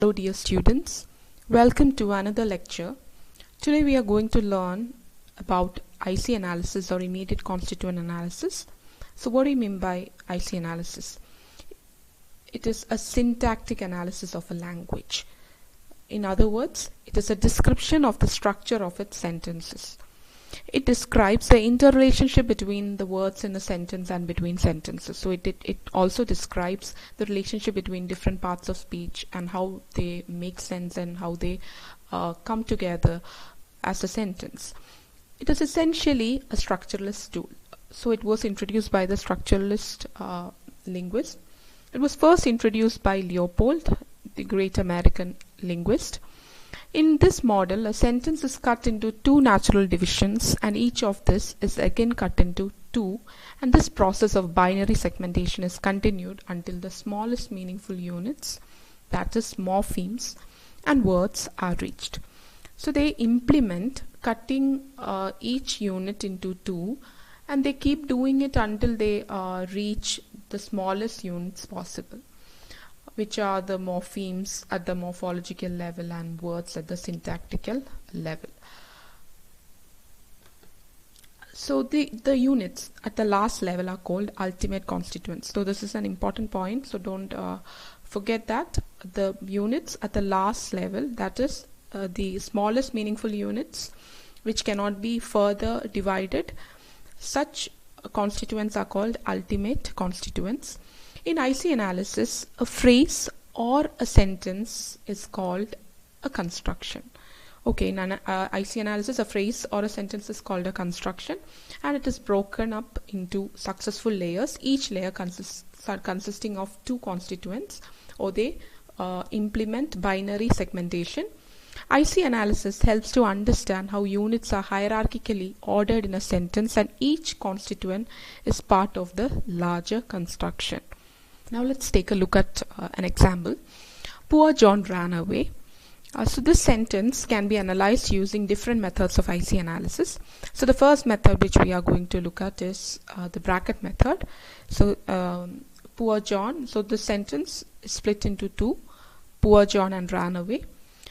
Hello dear students, welcome to another lecture. Today we are going to learn about IC analysis or immediate constituent analysis. So what do you mean by IC analysis? It is a syntactic analysis of a language. In other words, it is a description of the structure of its sentences. It describes the interrelationship between the words in a sentence and between sentences. So it also describes the relationship between different parts of speech and how they make sense and how they come together as a sentence. It is essentially a structuralist tool. So it was introduced by the structuralist linguist. It was first introduced by Leopold, the great American linguist. In this model, a sentence is cut into two natural divisions, and each of this is again cut into two, and this process of binary segmentation is continued until the smallest meaningful units, that is morphemes and words, are reached. So they implement cutting each unit into two, and they keep doing it until they reach the smallest units possible, which are the morphemes at the morphological level and words at the syntactical level. So the units at the last level are called ultimate constituents. So this is an important point, so don't forget that. The units at the last level, that is the smallest meaningful units which cannot be further divided, such constituents are called ultimate constituents. In IC analysis, a phrase or a sentence is called a construction. Okay, in IC analysis, a phrase or a sentence is called a construction, and it is broken up into successful layers. Each layer consisting of two constituents, or they implement binary segmentation. IC analysis helps to understand how units are hierarchically ordered in a sentence, and each constituent is part of the larger construction. Now let's take a look at an example. Poor John ran away. So this sentence can be analyzed using different methods of IC analysis. So the first method which we are going to look at is the bracket method. So poor John, so the sentence is split into two, poor John and ran away,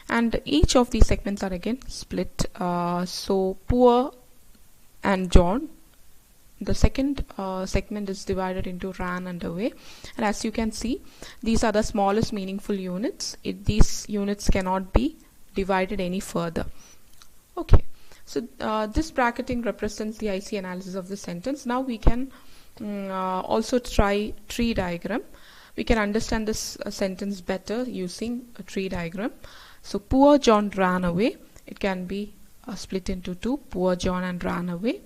and each of these segments are again split. So poor and John, the second segment is divided into ran and away, and as you can see, these are the smallest meaningful units. These units cannot be divided any further. Okay, so this bracketing represents the IC analysis of the sentence. Now we can also try tree diagram. We can understand this sentence better using a tree diagram. So poor John ran away, it can be split into two, poor John and ran away.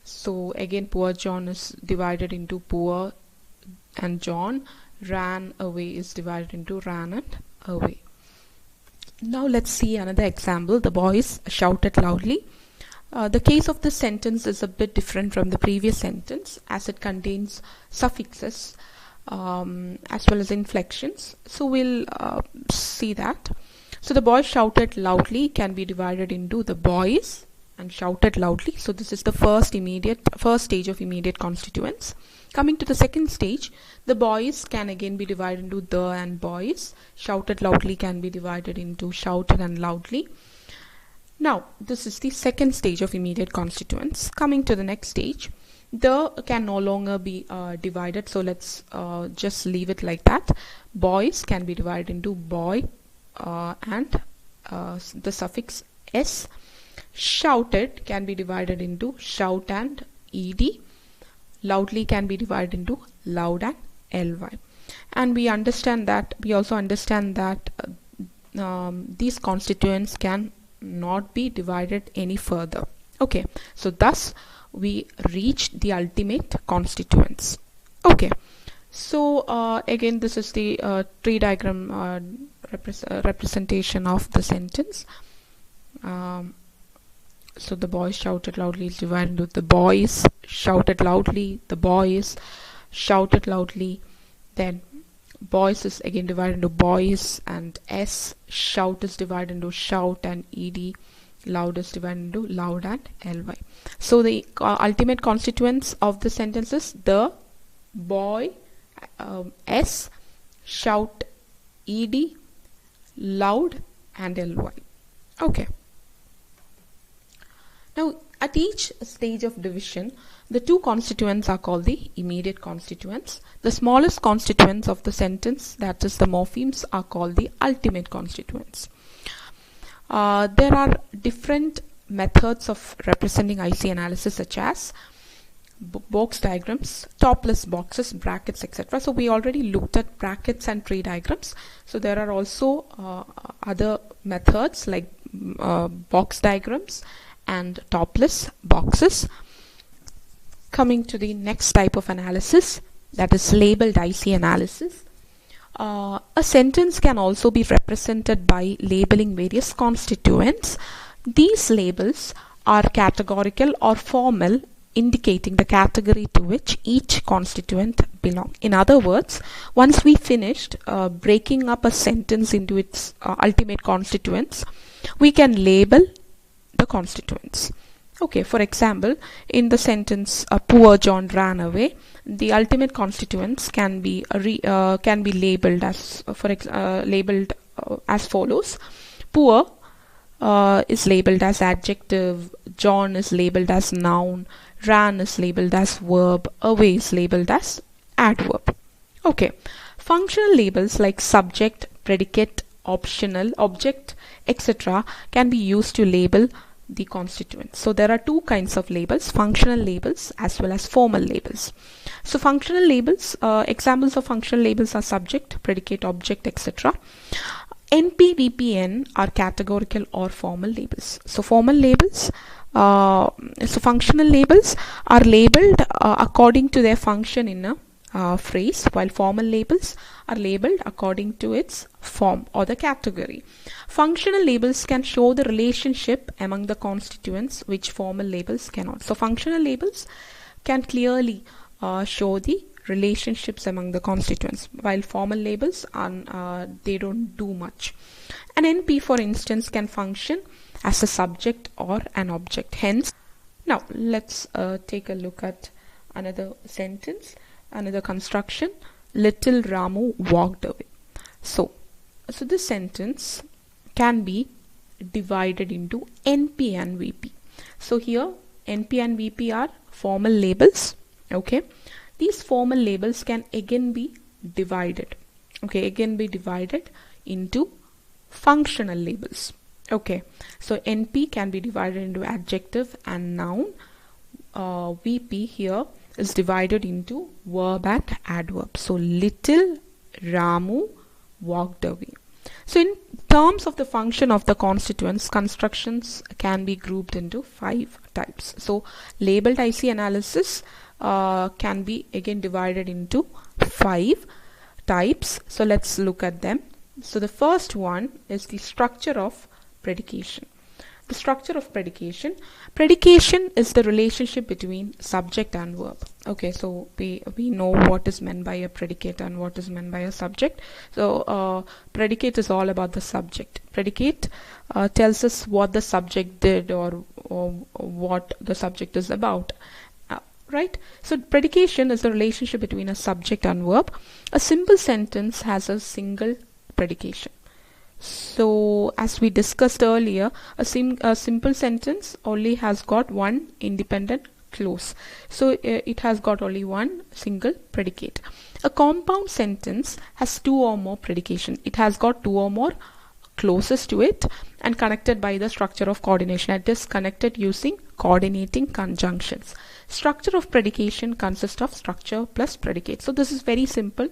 So again, poor John is divided into poor and John. Ran away is divided into ran and away. Now let's see another example. The boys shouted loudly. The case of this sentence is a bit different from the previous sentence, as it contains suffixes as well as inflections. So we'll see that. So the boys shouted loudly can be divided into the boys and shouted loudly. So this is the first stage of immediate constituents. Coming to the second stage, the boys can again be divided into the and boys. Shouted loudly can be divided into shouted and loudly. Now this is the second stage of immediate constituents. Coming to the next stage, the can no longer be divided, so let's just leave it like that. Boys can be divided into boy and the suffix s. Shouted can be divided into shout and ed. Loudly can be divided into loud and ly. And we also understand that these constituents can not be divided any further. Okay, so thus we reached the ultimate constituents. Okay, so again, this is the tree diagram representation of the sentence. So the boys shouted loudly is divided into the boys shouted loudly, the boys shouted loudly, then boys is again divided into boys and s. Shout is divided into shout and ed. Loud is divided into loud and ly. So the ultimate constituents of the sentences: the boy, s, shout, ed, loud, and ly. Okay. Now, at each stage of division, the two constituents are called the immediate constituents. The smallest constituents of the sentence, that is the morphemes, are called the ultimate constituents. There are different methods of representing IC analysis, such as box diagrams, topless boxes, brackets, etc. So we already looked at brackets and tree diagrams. So there are also other methods like box diagrams and topless boxes. Coming to the next type of analysis, that is labeled IC analysis. A sentence can also be represented by labeling various constituents. These labels are categorical or formal, indicating the category to which each constituent belongs. In other words, once we finished breaking up a sentence into its ultimate constituents, we can label the constituents. Okay, for example, in the sentence poor John ran away, the ultimate constituents can be labeled as as follows. Poor is labeled as adjective, John is labeled as noun, ran is labeled as verb, away is labeled as adverb. Okay, functional labels like subject, predicate, optional, object, etc. can be used to label the constituents. So there are two kinds of labels, functional labels as well as formal labels. So functional labels, examples of functional labels are subject, predicate, object, etc. NP, VPN are categorical or formal labels. So formal labels, so functional labels are labeled according to their function in a phrase, while formal labels are labeled according to its form or the category. Functional labels can show the relationship among the constituents, which formal labels cannot. So functional labels can clearly show the relationships among the constituents, while formal labels are they don't do much. An NP, for instance, can function as a subject or an object. Hence, now let's take a look at another sentence, another construction. Little Ramu walked away. So this sentence can be divided into NP and VP. So here NP and VP are formal labels. Okay, these formal labels can again be divided. Okay, again be divided into functional labels. Okay, so NP can be divided into adjective and noun. VP here is divided into verb and adverb. So little Ramu walked away. So in terms of the function of the constituents, constructions can be grouped into 5 types. So labeled IC analysis can be again divided into 5 types. So let's look at them. So the first one is the structure of predication. The structure of predication. Predication is the relationship between subject and verb. Okay, so we know what is meant by a predicate and what is meant by a subject. So predicate is all about the subject. Predicate tells us what the subject did or what the subject is about. Right? So predication is the relationship between a subject and verb. A simple sentence has a single predication. So as we discussed earlier, a simple sentence only has got one independent clause. So it has got only one single predicate. A compound sentence has 2 or more predication. It has got 2 or more clauses to it and connected by the structure of coordination. It is connected using coordinating conjunctions. Structure of predication consists of structure plus predicate. So this is very simple.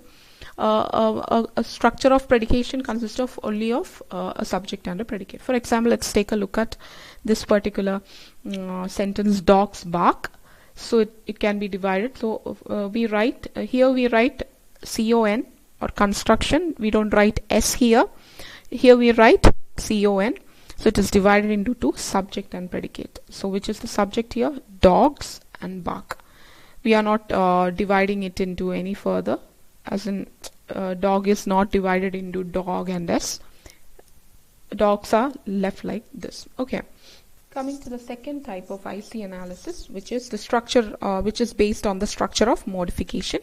A structure of predication consists of only of a subject and a predicate. For example, let's take a look at this particular sentence, dogs bark. So it can be divided. So we write here we write CON or construction. We don't write S here. Here we write CON. So it is divided into 2, subject and predicate. So which is the subject here? Dogs and bark. We are not dividing it into any further, as in dog is not divided into dog and S. Dogs are left like this. Okay. Coming to the second type of IC analysis, which is the structure, which is based on the structure of modification.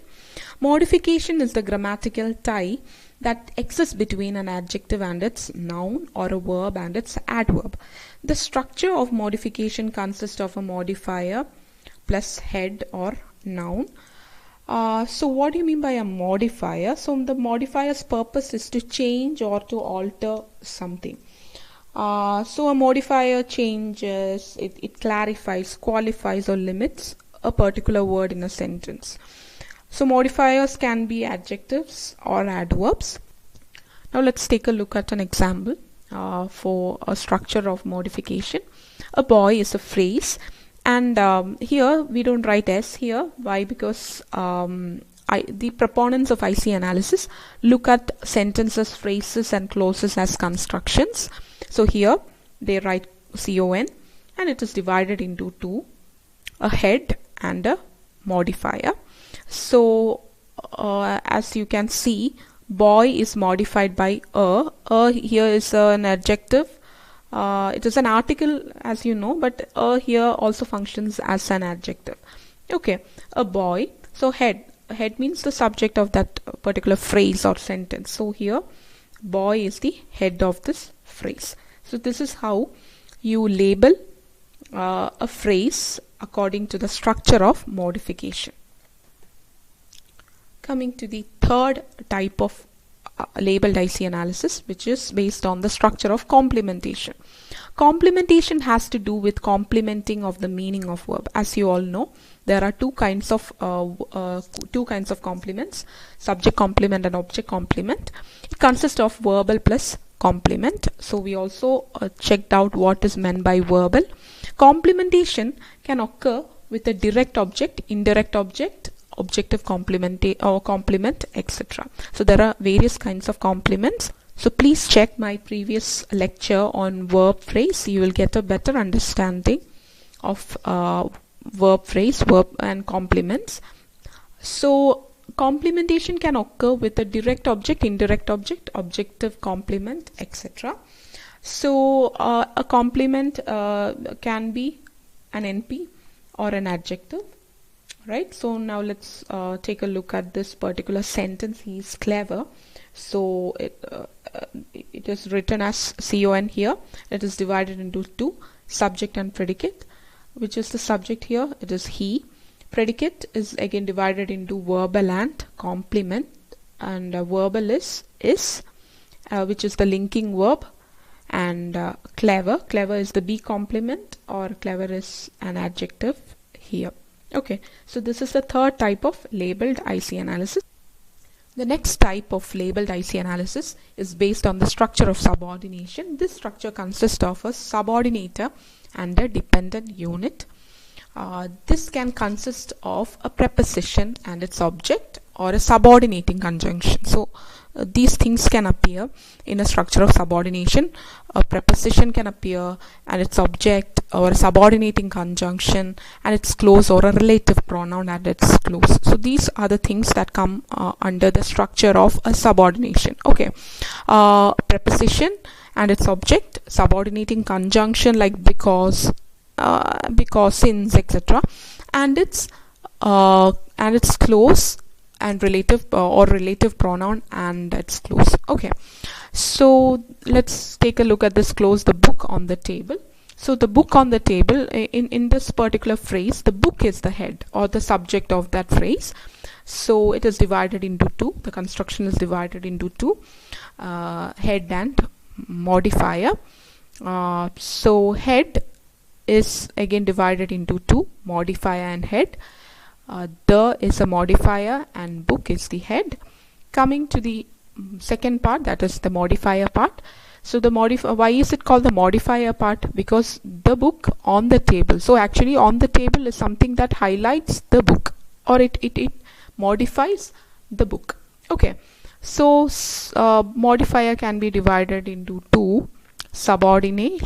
Modification is the grammatical tie that exists between an adjective and its noun, or a verb and its adverb. The structure of modification consists of a modifier plus head or noun. So what do you mean by a modifier? So the modifier's purpose is to change or to alter something. So a modifier changes, it clarifies, qualifies or limits a particular word in a sentence. So modifiers can be adjectives or adverbs. Now let's take a look at an example for a structure of modification. A boy is a phrase, and here we don't write S here. Why? Because the proponents of IC analysis look at sentences, phrases and clauses as constructions. So here they write CON, and it is divided into two, a head and a modifier. So as you can see, boy is modified by a. Here is an adjective. It is an article, as you know, but here also functions as an adjective. Okay, a boy. So head means the subject of that particular phrase or sentence. So here boy is the head of this phrase. So this is how you label a phrase according to the structure of modification. Coming to the third type of labeled IC analysis, which is based on the structure of complementation. Complementation has to do with complementing of the meaning of verb. As you all know, there are two kinds of complements: subject complement and object complement. It consists of verbal plus complement. So we also checked out what is meant by verbal. Complementation can occur with a direct object, indirect object, objective complement or complement, etc. So there are various kinds of complements. So please check my previous lecture on verb phrase. You will get a better understanding of verb phrase, verb and complements. So complementation can occur with a direct object, indirect object, objective complement, etc. So a complement can be an NP or an adjective. Right, so now let's take a look at this particular sentence. He is clever. So it is written as CON here. It is divided into two, subject and predicate. Which is the subject here? It is he. Predicate is again divided into verbal and complement, and verbal is, which is the linking verb, and clever is the B complement, or clever is an adjective here. Okay, so this is the third type of labeled IC analysis. The next type of labeled IC analysis is based on the structure of subordination. This structure consists of a subordinator and a dependent unit. This can consist of a preposition and its object, or a subordinating conjunction. So these things can appear in a structure of subordination. A preposition can appear and its object, or a subordinating conjunction and its clause, or a relative pronoun and its clause. So these are the things that come under the structure of a subordination. Okay, preposition and its object, subordinating conjunction like because, since, etc., and its clause and relative or relative pronoun and its clause. Okay, so let's take a look at this clause, the book on the table. So the book on the table, in this particular phrase, the book is the head or the subject of that phrase. So it is divided into two. The construction is divided into two, head and modifier. So head is again divided into two, modifier and head. The is a modifier and book is the head. Coming to the second part, that is the modifier part. So the why is it called the modifier part? Because the book on the table. So actually on the table is something that highlights the book, or it modifies the book. Okay, so modifier can be divided into two. Subordinate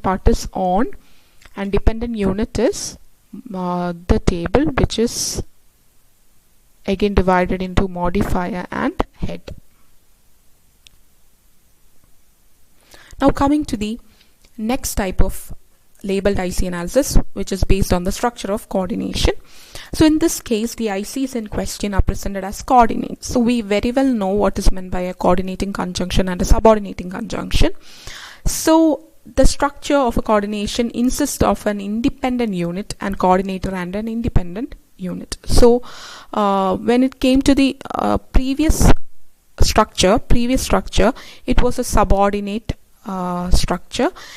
part is on, and dependent unit is the table, which is again divided into modifier and head. Now coming to the next type of labeled IC analysis, which is based on the structure of coordination. So in this case, the ICs in question are presented as coordinates. So we very well know what is meant by a coordinating conjunction and a subordinating conjunction. So the structure of a coordination insists of an independent unit and coordinator and an independent unit. So when it came to the previous structure, it was a subordinate structure,